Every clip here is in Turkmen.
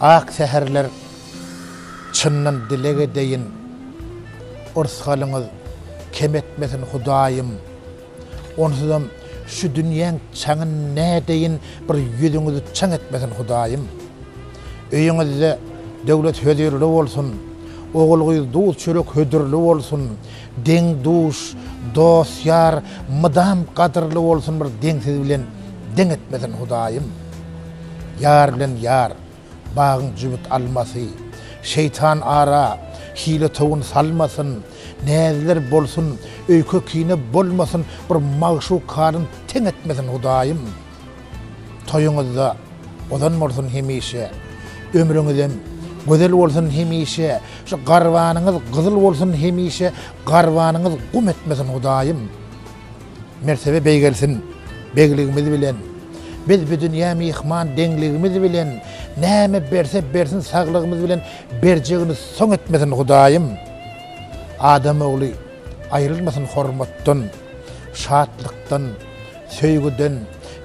ak seherler çınnan dilege deyin orskalınız kem etmesin Hudayım. Onsuzam şu dünyanın çaŋın ne deyin bir yüzüňizi çaŋ etmesin Hudayım. Öýüňizde döwlet hödürli bolsun, oğulgyz dost çörek hödürli bolsun, deň duş, dost ýar, mydam gadyrly bolsun bir deňsiz bilen deň etmesin Hudayım. Yar bilen yar, bağın jübüt almasy, şeytan ara, hile towun salmasın, näzeler bolsun, öýkü kine bolmasın, bir magşuk karın teň etmesin Hudayım. Toýuňyzda odan bolsun hemişe, ömrüňizem gözel bolsun hemişe, şu garwanyňyz gyzyl bolsun hemişe, garwanyňyz gum etmesin Hudayım. Mertebe beýgelsin, begligimiz bilen, biz bu dünýä mihman deňligimiz bilen, näme berse bersin saglygymyz bilen berjegini soň etmesin Hudayım. Adam ogly aýrylmasyn hormatdan, şatlykdan, söýgüden,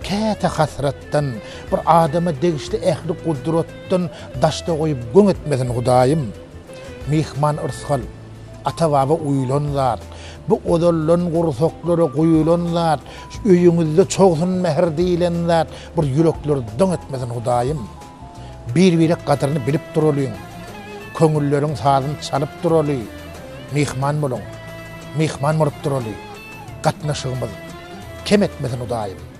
käte hasratdan, bir adama degişli ähli kudratdan daşda goýup göň etmesin Hudayım. Mihman ırskal, ata-baba uýulanlar, bu odallan gursaklara goýulanlar, öýüňizde çogsun mehr diýilenler, bir yürekler döň etmesin Hudayım. Bir-biri gadyryny bilip duralyň, köňülleriň sazyny çalyp duraly, mihman boluň, mihman bolup duraly, gatnaşygymyz kem etmesin Hudayım.